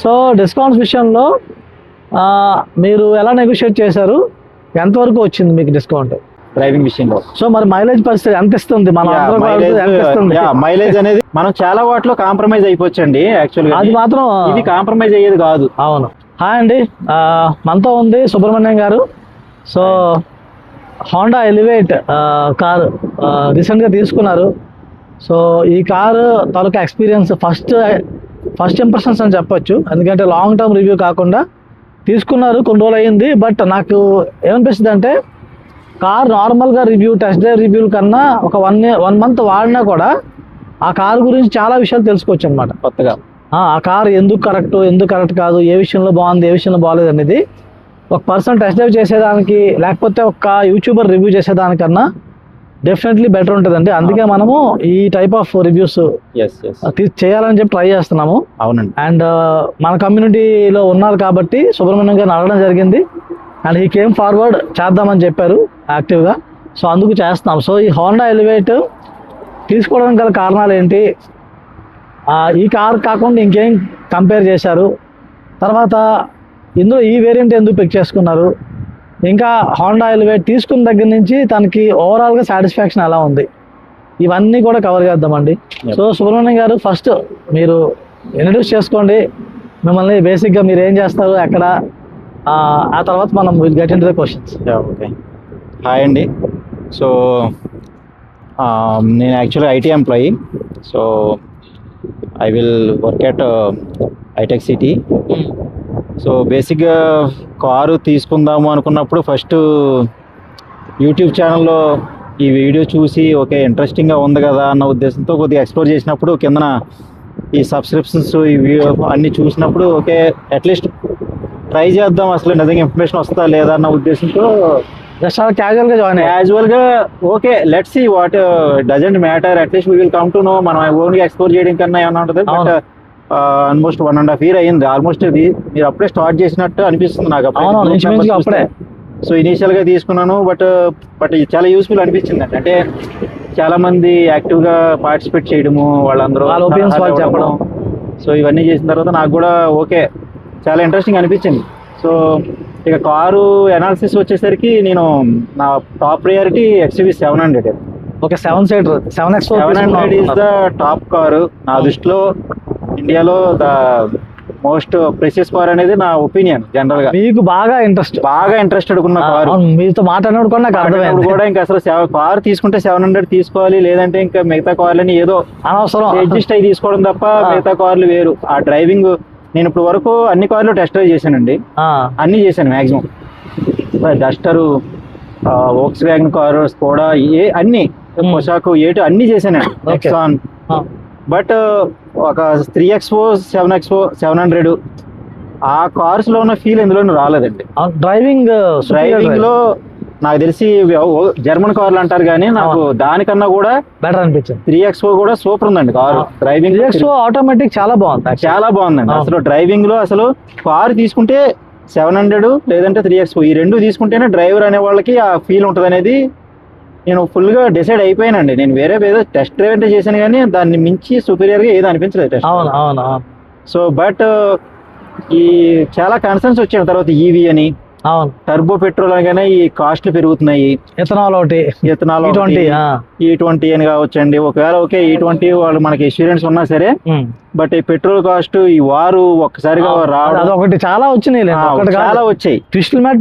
So discounts విషయంలో మీరు ఎలా నెగోషియేట్ చేశారు, ఎంతవరకు వచ్చింది మీకు డిస్కౌంట్ డ్రైవింగ్ విషయంలో? సో మరి మైలేజ్ పరిస్థితి ఎంత ఇస్తుంది? మైలేజ్ అనేది మనం చాలా వాటిలో కాంప్రమైజ్ అయిపోవచ్చండి. యాక్చువల్గా అది మాత్రం ఇది కాంప్రమైజ్ అయ్యేది కాదు. అవును. హాయ్ అండి, మనతో ఉంది సుబ్రహ్మణ్యం గారు. సో హోండా ఎలివేట్ కారు రీసెంట్గా తీసుకున్నారు. సో ఈ కారు తాలూకా ఎక్స్పీరియన్స్ ఫస్ట్ ఇంప్రెషన్స్ అని చెప్పొచ్చు, ఎందుకంటే లాంగ్ టర్మ్ రివ్యూ కాకుండా తీసుకున్నారు, కొన్ని రోజులు అయ్యింది. బట్ నాకు ఏమనిపిస్తుంది అంటే కార్ నార్మల్గా టెస్ట్ డ్రైవ్ రివ్యూల కన్నా ఒక 1 month వాడినా కూడా ఆ కారు గురించి చాలా విషయాలు తెలుసుకోవచ్చు అనమాట. కొత్తగా ఆ కార్ ఎందుకు కరెక్ట్ కాదు, ఏ విషయంలో బాగుంది, ఏ విషయంలో బాగాలేదు అనేది ఒక పర్సన్ టెస్ట్ డ్రైవ్ చేసేదానికి, లేకపోతే ఒక యూట్యూబర్ రివ్యూ చేసేదానికన్నా డెఫినెట్లీ బెటర్ ఉంటుందండి. అందుకే మనము ఈ టైప్ ఆఫ్ రివ్యూస్ చేయాలని చెప్పి ట్రై చేస్తున్నాము. అవునండి. అండ్ మన కమ్యూనిటీలో ఉన్నారు కాబట్టి సుబ్రహ్మణ్యం గారిని అడగడం జరిగింది. అండ్ హీ కేమ్ ఫార్వర్డ్ చేద్దామని చెప్పారు యాక్టివ్గా. సో అందుకు చేస్తున్నాం. సో ఈ హోండా ఎలివేట్ తీసుకోవడానికి గల కారణాలు ఏంటి, ఈ కార్ కాకుండా ఇంకేం కంపేర్ చేశారు, తర్వాత ఇందులో ఈ వేరియంట్ ఎందుకు పిక్ చేసుకున్నారు, ఇంకా హోండా ఎలివేట్ తీసుకున్న దగ్గర నుంచి తనకి ఓవరాల్గా సాటిస్ఫాక్షన్ ఎలా ఉంది, ఇవన్నీ కూడా కవర్ చేద్దామండి. సో సుబ్రహ్మణ్యం గారు, ఫస్ట్ మీరు ఇంట్రడ్యూస్ చేసుకోండి మిమ్మల్ని, బేసిక్గా మీరు ఏం చేస్తారు, ఎక్కడ, ఆ తర్వాత మనం will get into the questions. Okay. Hi అండి. సో నేను యాక్చువల్గా IT employee. So I will work at Hitech City. So బేసిక్గా కారు తీసుకుందాము అనుకున్నప్పుడు ఫస్ట్ యూట్యూబ్ ఛానల్లో ఈ వీడియో చూసి ఓకే ఇంట్రెస్టింగ్గా ఉంది కదా అన్న ఉద్దేశంతో కొద్దిగా ఎక్స్ప్లోర్ చేసినప్పుడు కిందన ఈ సబ్స్క్రిప్షన్స్ ఈ వీడియో అన్నీ చూసినప్పుడు ఓకే అట్లీస్ట్ ట్రై చేద్దాం, అసలు నిజంగా ఇన్ఫర్మేషన్ వస్తా లేదా అన్న ఉద్దేశంతో క్యాజువల్గా okay let's see what doesn't matter, at least we will come to know. మనం ఓన్గా ఎక్స్ప్లోర్ చేయడం కన్నా ఏమన్నా ఉంటుంది. బట్ ఆల్మోస్ట్ 1.5 year అయింది. ఆల్మోస్ట్ ఇది మీరు అప్పుడే స్టార్ట్ చేసినట్టు అనిపిస్తుంది నాకు అప్పుడే. సో ఇనీషియల్గా తీసుకున్నాను, బట్ చాలా యూస్ఫుల్ అనిపించింది. అంటే చాలా మంది యాక్టివ్గా పార్టిసిపేట్ చేయడము, వాళ్ళందరూ చెప్పడం, సో ఇవన్నీ చేసిన తర్వాత నాకు కూడా ఓకే చాలా ఇంట్రెస్టింగ్ అనిపించింది. సో ఇక కారు అనాలిసిస్ వచ్చేసరికి నేను నా top priority XUV 700. Okay, 700 is the top car నా దృష్టిలో. ఇండియాలో ద మోస్ట్ ప్రెషియస్ కార్ అనేది నా ఒపీనియన్. జనరల్ గా మీకు బాగా ఇంట్రెస్టెడ్ ఉన్న కారు, మీతో మాట్లాడినప్పుడు కూడా ఇంకా అసలు కార్ తీసుకుంటే 700 తీసుకోవాలి, లేదంటే ఇంకా మిగతా కార్లని ఏదో అనవసరం అడ్జస్ట్ అయ్యి తీసుకోవడం తప్ప మిగతా కార్లు వేరు. ఆ డ్రైవింగ్ నేను ఇప్పుడు వరకు అన్ని కార్లు టెస్ట్ డ్రైవ్ చేశానండి, అన్ని చేశాను maximum. Duster, Volkswagen car, Skoda, అన్ని పొషాకు, అన్ని చేశాను నెక్సాన్. బట్ ఒక 3XO 700 ఆ కార్స్ లో ఉన్న ఫీల్ ఎందులోనూ రాలేదండి. డ్రైవింగ్ లో నాకు తెలిసి జర్మన్ కార్లు అంటారు కానీ నాకు దానికన్నా కూడా బెటర్ అనిపించింది. 3XO కూడా సూపర్ ఉందండి కారు. డ్రైవింగ్ ఆటోమేటిక్ చాలా బాగుందండి. అసలు డ్రైవింగ్ లో అసలు కారు తీసుకుంటే 700 లేదంటే 3XO ఈ రెండు తీసుకుంటేనే డ్రైవర్ అనే వాళ్ళకి ఆ ఫీల్ ఉంటుంది అనేది నేను ఫుల్గా డిసైడ్ అయిపోయానండి. నేను వేరే ఏదో టెస్ట్ డ్రైవ్ అంటే చేశాను కానీ దాన్ని మించి సుపీరియర్గా ఏదో అనిపించలేదు టెస్ట్. సో బట్ ఈ చాలా కన్సర్న్స్ వచ్చాయి తర్వాత ఈవీ అని, టర్బో పెట్రోల్ అనగానే ఈ కాస్ట్లు పెరుగుతున్నాయి. ఇథనాల్ E20 అని కావచ్చండి. ఒకవేళ ఓకే E20 వాళ్ళు మనకి ఇన్సూరెన్స్ ఉన్నా సరే, బట్ ఈ పెట్రోల్ కాస్ట్ ఈ వారు ఒక్కసారిగా రావడం ఒకటి చాలా వచ్చాయి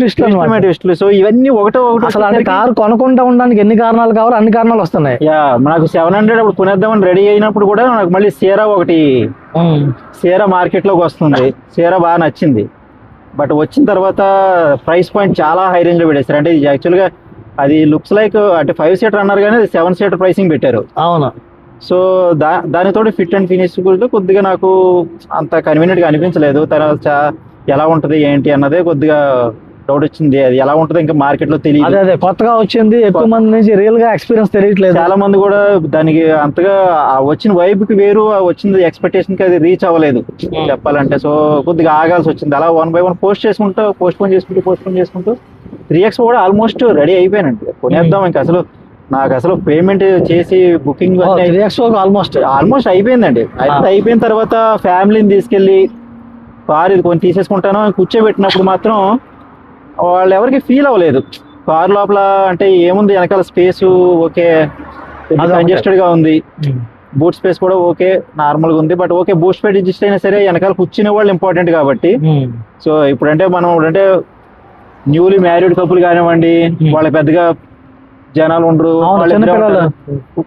ట్విస్టులు. సో ఇవన్నీ ఒకటో అసలు కారు కొనకుండా ఉండడానికి ఎన్ని కారణాలు కావాలో అన్ని కారణాలు వస్తున్నాయి. నాకు 700 అప్పుడు కొనేద్దామని రెడీ అయినప్పుడు కూడా నాకు మళ్ళీ సియరా మార్కెట్ లోకి వస్తుంది. సియరా బాగా నచ్చింది. బట్ వచ్చిన తర్వాత ప్రైస్ పాయింట్ చాలా హై రేంజ్ లో పెట్టేస్తారు. అంటే ఇది యాక్చువల్గా అది లుక్స్ లైక్ అంటే 5 seater అన్నారు కానీ అది 7 seater ప్రైసింగ్ పెట్టారు. అవును. సో దానితో ఫిట్ అండ్ ఫినిష్ కొద్దిగా నాకు అంత కన్వీనియంట్ గా అనిపించలేదు. తర్వాత ఎలా ఉంటది ఏంటి అన్నదే కొద్దిగా డౌట్ వచ్చింది. అది ఎలా ఉంటదో ఇంకా మార్కెట్ లో తెలియదు. అదే కొత్తగా వచ్చింది, ఎక్కువ మంది నుంచి రియల్ గా ఎక్స్పీరియన్స్ తెలియట్లేదు. చాలా మంది కూడా దానికి అంతగా వచ్చిన వైబ్ కి వేరు, వచ్చింది ఎక్స్పెక్టేషన్ కి అది రీచ్ అవ్వలేదు చెప్పాలంటే. సో కొద్దిగా ఆగాల్సి వచ్చింది. అలా 1 by 1 పోస్ట్ పోన్ చేసుకుంటూ 3XO కూడా ఆల్మోస్ట్ రెడీ అయిపోయానండి, కొనేద్దాం ఇంకా. నాకు అసలు పేమెంట్ చేసి బుకింగ్ ఆల్మోస్ట్ అయిపోయిందండి. అయిపోయిన తర్వాత ఫ్యామిలీని తీసుకెళ్ళి కారు ఇది కొన్ని తీసేసుకుంటాను కూర్చోబెట్టినప్పుడు మాత్రం వాళ్ళు ఎవరికి ఫీల్ అవ్వలేదు. కారు లోపల అంటే ఏముంది, వెనకాల స్పేస్ ఓకే, కంజెస్టెడ్ గా ఉంది, బూట్ స్పేస్ కూడా ఓకే నార్మల్ గా ఉంది. But okay, boot space adjust అయినా సరే వెనకాల కూర్చునే వాళ్ళు ఇంపార్టెంట్ కాబట్టి. సో ఇప్పుడంటే మనం అంటే న్యూలీ మ్యారీడ్ కపుల్ కానివ్వండి, వాళ్ళ పెద్దగా జనాలు ఉండరు,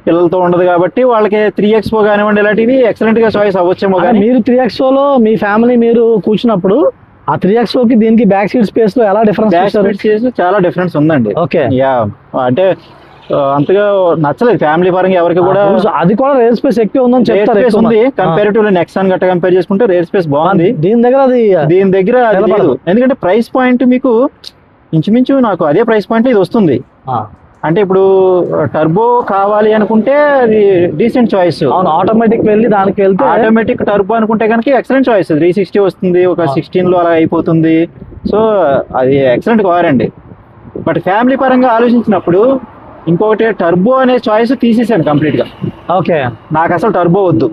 పిల్లలతో ఉండదు కాబట్టి వాళ్ళకి 3XO కానివ్వండి ఇలాంటివి ఎక్సలెంట్ గా చాయిస్ అవ్వచ్చేమో. కానీ మీరు 3XO లో మీ ఫ్యామిలీ మీరు కూర్చున్నప్పుడు ఆ 3XO కి దీనికి బ్యాక్ సీట్ స్పేస్ లో ఎలా డిఫరెన్స్? చాలా డిఫరెన్స్ ఉందండి. ఓకే, యా అంటే అంతగా నచ్చలేదు ఫ్యామిలీ పరంగా ఎవరికి కూడా. అది కూడా రేర్ స్పేస్ ఎక్కువ ఉందని చెప్తారు. ఉంది కంపారిటివ్లీ నెక్సాన్ గట్ట కంపేర్ చేసుకుంటే రేర్ స్పేస్ బాగుంది. దీని దగ్గర అది లేదు, ఎందుకంటే ప్రైస్ పాయింట్ మీకు ఇంచుమించు నాకు అదే ప్రైస్ పాయింట్ ఇది వస్తుంది. అంటే ఇప్పుడు టర్బో కావాలి అనుకుంటే అది డీసెంట్ చాయిస్. ఆటోమేటిక్ వెళ్ళి దానికి వెళ్తే ఆటోమేటిక్ టర్బో అనుకుంటే కనుక ఎక్సలెంట్ చాయిస్. 360 వస్తుంది, ఒక 16 లో అలా అయిపోతుంది. సో అది ఎక్సలెంట్ కార్ అండి. బట్ ఫ్యామిలీ పరంగా ఆలోచించినప్పుడు ఇంకొకటి టర్బో అనే చాయిస్ తీసేసాను కంప్లీట్ గా. ఓకే, నాకు అసలు టర్బో వద్దు.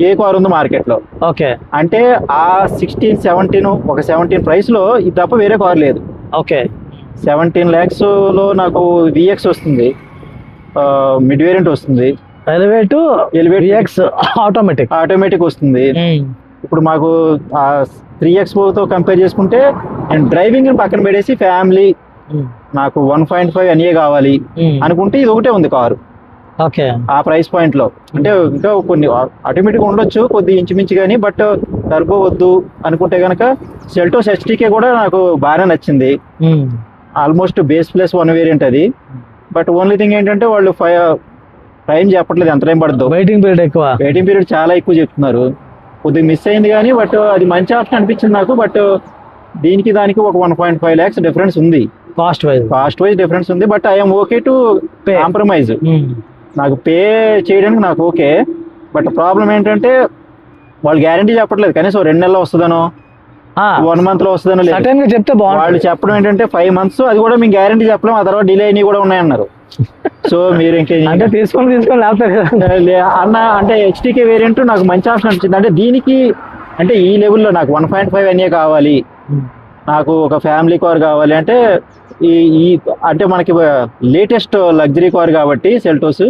ఏ కార్ ఉంది మార్కెట్ లో? ఓకే, అంటే ఆ 16, 17 ఒక 17 ప్రైస్ లో ఇది తప్ప వేరే కార్ లేదు. ఓకే, 17 lakhs లో నాకు VX వస్తుంది, మిడ్ వేరియంట్ వస్తుంది, ఎలివేట్ ఆటోమేటిక్ వస్తుంది. ఇప్పుడు మాకు 3XO తో కంపేర్ చేసుకుంటే నేను డ్రైవింగ్ పక్కన పెట్టేసి ఫ్యామిలీ నాకు 1.5 NA కావాలి అనుకుంటే ఇది ఒకటే ఉంది కారు. ఓకే, ఆ ప్రైస్ పాయింట్ లో. అంటే ఇంకా కొన్ని ఆటోమేటిక్ ఉండొచ్చు కొద్ది ఇంచుమించు కానీ, బట్ టర్బో వద్దు అనుకుంటే కనుక సెల్టోస్ HTK కూడా నాకు బాగా నచ్చింది. ఆల్మోస్ట్ బేస్ ప్లస్ 1 వేరియంట్ అది. బట్ ఓన్లీ థింగ్ ఏంటంటే వాళ్ళు టైం చెప్పట్లేదు, ఎంత టైం పడుతుందో. వెయిటింగ్ పీరియడ్ చాలా ఎక్కువ చెప్తున్నారు. కొద్దిగా మిస్ అయింది కానీ, బట్ అది మంచి ఆప్షన్ అనిపించింది నాకు. బట్ దీనికి దానికి ఒక 1.5 lakhs డిఫరెన్స్ ఉంది, కాస్ట్ వైజ్ డిఫరెన్స్ ఉంది. But I'm okay to compromise. నాకు పే చేయడానికి నాకు ఓకే. బట్ ప్రాబ్లం ఏంటంటే వాళ్ళు గ్యారంటీ చెప్పట్లేదు, కనీసం 2 నెలల్లో వస్తుందనో 1 month లో వస్తుందనో చెప్తే వాళ్ళు చెప్పడం ఏంటంటే 5 months, అది కూడా మేము గ్యారంటీ చెప్పలేము, ఆ తర్వాత డిలే అయినవి కూడా ఉన్నాయన్నారు. సో మీరు తీసుకొని అన్న అంటే HTK వేరియంట్ నాకు మంచి ఆప్షన్ అనిపించింది. అంటే దీనికి అంటే ఈ లెవెల్లో నాకు 1.5 NA కావాలి, నాకు ఒక ఫ్యామిలీ కార్ కావాలి అంటే ఈ అంటే మనకి లేటెస్ట్ లగ్జరీ కార్ కాబట్టి సెల్టోస్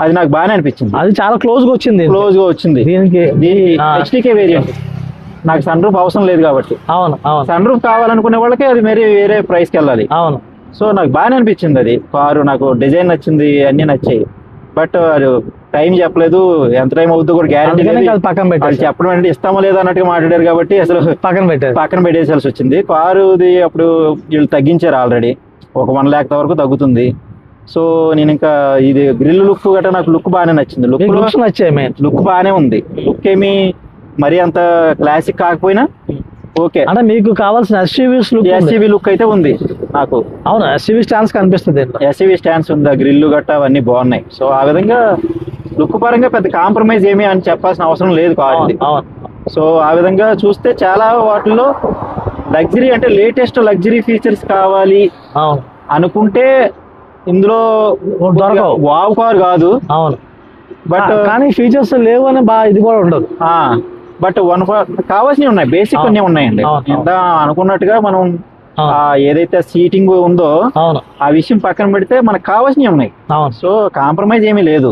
అది నాకు బాగానే అనిపించింది. అది చాలా క్లోజ్ గా వచ్చింది దీనికి HTK వేరియంట్. నాకు సన్ రూఫ్ అవసరం లేదు కాబట్టి. అవును, సన్ రూఫ్ కావాలనుకునే వాళ్ళకి అది వేరే ప్రైస్కి వెళ్ళాలి. అవును. సో నాకు బాగానే అనిపించింది అది కారు, నాకు డిజైన్ నచ్చింది, అన్ని నచ్చాయి. బట్ అది టైం చెప్పలేదు, ఎంత టైం అవుతుందో కూడా గ్యారంటీ పక్కన వాళ్ళు చెప్పడం అంటే ఇస్తామో లేదో అన్నట్టుగా మాట్లాడారు కాబట్టి అసలు పక్కన పెట్టేసాల్సి వచ్చింది. కారుది అప్పుడు వీళ్ళు తగ్గించారు ఆల్రెడీ, ఒక 1 lakh వరకు తగ్గుతుంది. సో నేను ఇంకా ఇది గ్రిల్ లుక్ గట్రా నాకు లుక్ బాగానే నచ్చింది. లుక్ బాగానే ఉంది. లుక్ ఏమి మరి అంత క్లాసిక్ కాకపోయినా ఓకే. అంటే మీకు కావాల్సిన SUV లుక్ అయితే ఉంది నాకు. అవును, SUV స్టాండ్స్ కనిపిస్తుంది. SUV స్టాండ్స్ ఉంది, గ్రిల్ గట్రా అవన్నీ బాగున్నాయి. సో ఆ విధంగా లుక్ పరంగా పెద్ద కాంప్రమైజ్ ఏమి అని చెప్పాల్సిన అవసరం లేదు కాదు. సో ఆ విధంగా చూస్తే చాలా వాటిల్లో లగ్జరీ అంటే లేటెస్ట్ లగ్జరీ ఫీచర్స్ కావాలి అనుకుంటే ఇందులో వావ్ కార్ కాదు. అవును, బట్ కానీ ఫీచర్స్ లేవు అని ఇది కూడా ఉండదు. బట్ కావాల్సినవి ఉన్నాయి, బేసిక్ అన్నీ ఉన్నాయండి. ఎంత అనుకున్నట్టుగా మనం ఏదైతే సీటింగ్ ఉందో ఆ విషయం పక్కన పెడితే మనకు కావాల్సినవి ఉన్నాయి. సో కాంప్రమైజ్ ఏమీ లేదు.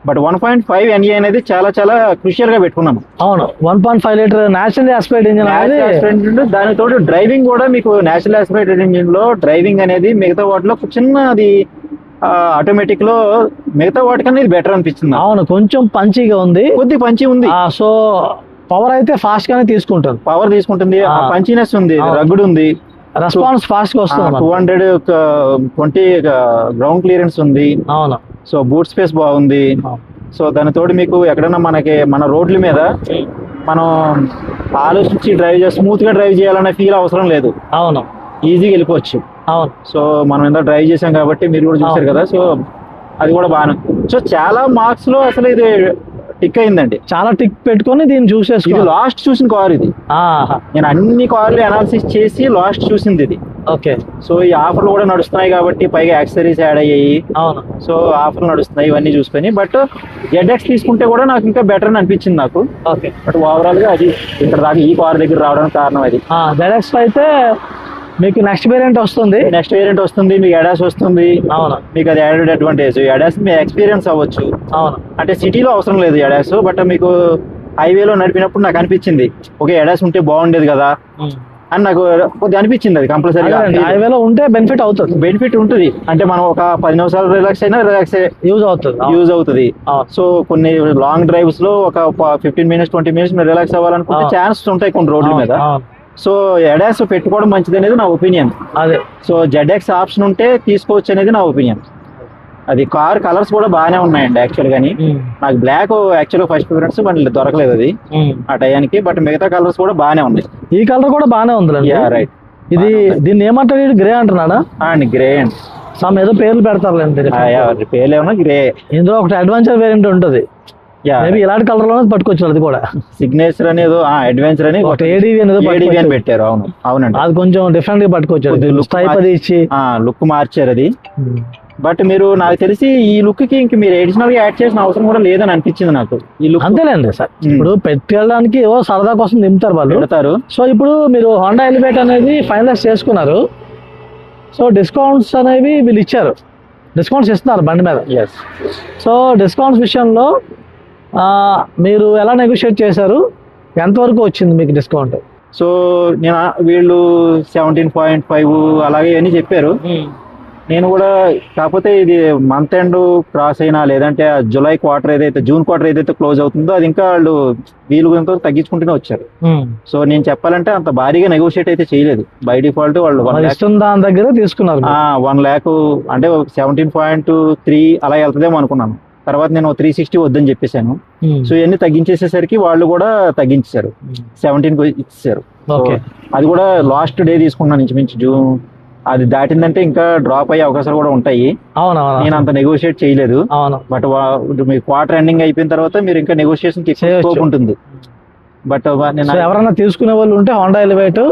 బట్ 1.5 NA అనేది చాలా చాలా క్రూషియల్ గా పెట్టుకున్నాము. అవును, 1.5 లీటర్ నేచురల్ ఆస్పిరేట్ ఇంజిన్. దానితో డ్రైవింగ్ కూడా మీకు నేచురల్ ఆస్పిరేటెడ్ ఇంజిన్ లో డ్రైవింగ్ అనేది మిగతా వాటిలో చిన్నది ఆటోమేటిక్ లో మిగతా వాటికన్నా ఇది బెటర్ అనిపించింది. అవును, కొంచెం పంచీగా ఉంది, కొద్ది పంచి ఉంది. సో పవర్ అయితే ఫాస్ట్ గానే తీసుకుంటుంది. పంచినెస్ ఉంది, రగ్గుడు ఉంది, రెస్పాన్స్ ఫాస్ట్ గా వస్తుంది. 220 గ్రౌండ్ క్లియరెన్స్ ఉంది. అవును. సో బూట్ స్పేస్ బాగుంది. సో దానితోటి మీకు ఎక్కడైనా మన రోడ్ల మీద మనం ఆలోచించి స్మూత్ గా డ్రైవ్ చేయాలనే ఫీల్ అవసరం లేదు. అవును, ఈజీగా వెళ్ళిపోవచ్చు. అవును. సో మనం ఎంత డ్రైవ్ చేసాం కాబట్టి మీరు కూడా చూసారు కదా. సో అది కూడా బాగానే. సో చాలా మార్క్స్ లో అసలు ఇది టిక్ అయిందండి. చాలా టిక్ పెట్టుకొని దీన్ని చూస్ ఇది చేసుకోవాలి. లాస్ట్ చూసిన కార్ ఇది. నేను అన్ని కార్లు అనాలిసిస్ చేసి లాస్ట్ చూసింది ఇది. ఓకే. సో ఈ ఆఫర్లు కూడా నడుస్తున్నాయి కాబట్టి పైగా యాక్సెసరీస్ యాడ్ అయ్యాయి. అవును. సో ఆఫర్లు నడుస్తున్నాయి ఇవన్నీ చూసుకొని. బట్ ZX తీసుకుంటే కూడా నాకు ఇంకా బెటర్ అని అనిపించింది నాకు. ఓకే. బట్ ఓవరాల్ గా అది ఇక్కడ దాకా ఈ కార్ దగ్గర రావడానికి కారణం అది. ZX అయితే మీకు నెక్స్ట్ వేరియంట్ వస్తుంది. నెక్స్ట్ వేరియంట్ వస్తుంది, మీకు ADAS వస్తుంది. అవును. మీకు అది యాడెడ్ అడ్వాంటేజ్. ADAS మీ ఎక్స్పీరియన్స్ అవ్వచ్చు. అవును. అంటే సిటీలో అవసరం లేదు ADAS, బట్ మీకు హైవేలో నడిపినప్పుడు నాకు అనిపించింది ఓకే ADAS ఉంటే బాగుండేది కదా అని నాకు కొద్దిగా అనిపించింది. అది కంపల్సరీగా హైవేలో ఉంటే బెనిఫిట్ అవుతుంది. బెనిఫిట్ ఉంటుంది. అంటే మనం ఒక 10 నిమిషాలు రిలాక్స్ అయినా యూజ్ అవుతుంది. సో కొన్ని లాంగ్ డ్రైవ్స్ లో ఒక 15 minutes 20 minutes మీరు రిలాక్స్ అవ్వాలనుకుంటే ఛాన్స్ ఉంటాయి కొన్ని రోడ్ల మీద. సో ADAS పెట్టుకోవడం మంచిది అనేది నా ఒపీనియన్. అదే. సో ZX ఆప్షన్ ఉంటే తీసుకోవచ్చు అనేది నా ఒపీనియన్. అది కార్ కలర్స్ కూడా బాగానే ఉన్నాయండి యాక్చువల్ గానీ. నాకు బ్లాక్ యాక్చువల్ ఫస్ట్ ప్రిఫరెన్స్ మళ్ళీ దొరకలేదు అది ఆ టయానికి. బట్ మిగతా కలర్స్ కూడా బాగానే ఉన్నాయి. ఈ కలర్ కూడా బాగానే ఉంది. రైట్. ఇది దీన్ని ఏమంటారు? గ్రే అంటున్నాడా? గ్రే అండి. సమ్ ఏదో పేర్లు పెడతారులేండి. పేర్లు ఏమన్నా గ్రే. ఇందులో ఒకటి అడ్వెంచర్ వేరియంట్ ఉంటుంది. మేబీ ఇలాంటి కలర్ లోనే పట్టుకోవచ్చు. అది కూడా సిగ్నేచర్ అని ఏదో అడ్వెంచర్ అని ADV అని పెట్టారు. అవునండి. అది కొంచెం డిఫరెంట్ గా పట్టుకోవచ్చు. స్టైప్ అది ఇచ్చి లుక్ మార్చారు అది. బట్ మీరు నాకు తెలిసి ఈ లుక్ కి ఇంక మీరు అడిషనల్ గా యాడ్ చేసిన అవసరం కూడా లేదని అనిపించింది నాకు. ఈ లుక్ అంతేలేండి సార్. ఇప్పుడు పెట్టడానికి ఏవో సరదా కోసం దింపుతారు వాళ్ళు. పెడతారు. సో ఇప్పుడు మీరు హోండా ఎలివేట్ అనేది ఫైనలైజ్ చేసుకున్నారు. సో డిస్కౌంట్స్ అనేవి వీళ్ళు ఇచ్చారు. డిస్కౌంట్స్ ఇస్తున్నారు బండి మీద. సో డిస్కౌంట్స్ విషయంలో మీరు ఎలా నెగోషియేట్ చేశారు? ఎంతవరకు వచ్చింది మీకు డిస్కౌంట్? సో నేను వీళ్ళు 17.5 అలాగే అని చెప్పారు. నేను కూడా కాకపోతే ఇది మంత్ ఎండ్ క్రాస్ అయినా లేదంటే జూన్ క్వార్టర్ ఏదైతే క్లోజ్ అవుతుందో అది ఇంకా వాళ్ళు వీలు తగ్గించుకుంటూనే వచ్చారు. సో నేను చెప్పాలంటే అంత భారీగా నెగోషియేట్ అయితే చేయలేదు. బై డిఫాల్ట్ వాళ్ళు దాని దగ్గర తీసుకున్నారు. 1 lakh అంటే 17.3 అలా వెళ్తుందేమో అనుకున్నాను. తర్వాత నేను 360 వద్దని చెప్పేశాను. సో ఇవన్నీ తగ్గించేసేసరికి వాళ్ళు కూడా తగ్గించారు. 17 ఇచ్చారు. అది కూడా లాస్ట్ డే తీసుకున్నాను ఇంచుమించు జూన్. అది దాటిందంటే ఇంకా డ్రాప్ అయ్యే అవకాశాలు కూడా ఉంటాయి. నేను అంత నెగోషియేట్ చేయలేదు. బట్ మీ క్వార్టర్ ఎండింగ్ అయిపోయిన తర్వాత మీరు ఇంకా నెగోషియేషన్ స్కోప్ ఉంటుంది. బట్ ఎవరైనా తీసుకునే వాళ్ళు ఉంటే హోండా ఎలివేట్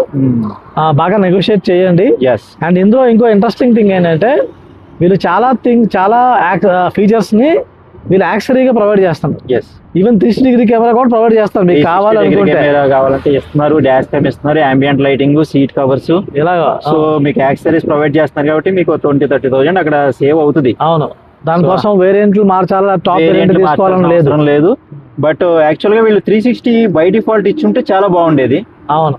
బాగా నెగోషియేట్ చేయండి. అండ్ ఇందులో ఇంకో ఇంట్రెస్టింగ్ థింగ్ ఏంటంటే వీళ్ళు చాలా ఫీచర్స్ ని వీళ్ళు యాక్సరీగా ప్రొవైడ్ చేస్తారు. ఈవెన్ 360 కెమెరా కూడా ప్రొవైడ్ చేస్తారు. మీకు కావాలంటే ఇస్తున్నారు. డాష్ క్యామ్ ఇస్తున్నారు, ambient లైటింగ్, సీట్ కవర్స్ ఇలాగా. సో మీకు యాక్సరీస్ ప్రొవైడ్ చేస్తున్నారు కాబట్టి మీకు 20-30,000 అక్కడ సేవ్ అవుతుంది. అవును. దానికోసం వేరియంట్లు మార్చాలా, టాప్ వేరియంట్ తీసుకోవాలని లేదు. బట్ యాక్చువల్ గా వీళ్ళు 360 బై డిఫాల్ట్ ఇచ్చుంటే చాలా బాగుండేది. అవును.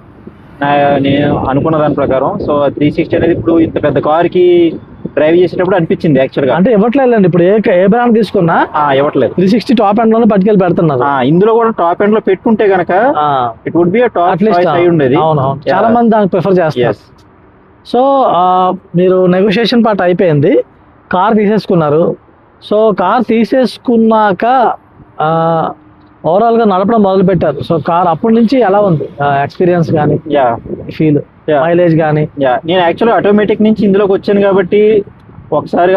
నేను అనుకున్న దాని ప్రకారం. సో 360 అనేది ఇప్పుడు ఇంత పెద్ద కార్ కి డ్రైవ్ చేసేటప్పుడు అనిపించింది యాక్చువల్ గా. అంటే ఇవ్వట్లేదండి ఇప్పుడు ఏ బ్రాండ్ తీసుకున్నా ఇవ్వట్లేదు. 360 టాప్ ఎండ్ లోనే పట్టుకెళ్ళి పెడుతున్నారు. ఇందులో కూడా టాప్ ఎండ్ లో పెట్టుకుంటే గనక ఇట్ వుడ్ బి టాప్ అయి ఉండేది. చాలా మంది దానికి ప్రిఫర్ చేస్తారు. సో మీరు నెగోషియేషన్ పార్ట్ అయిపోయింది, కార్ తీసేసుకున్నారు. సో కార్ తీసేసుకున్నాక ఓవరాల్ గా నడపడం మొదలు పెట్టారు. సో కార్ అప్పటి నుంచి ఎలా ఉంది ఎక్స్పీరియన్స్ కానీ ఫీల్, మైలేజ్ కానీ? నేను యాక్చువల్గా ఆటోమేటిక్ నుంచి ఇందులోకి వచ్చాను కాబట్టి ఒకసారి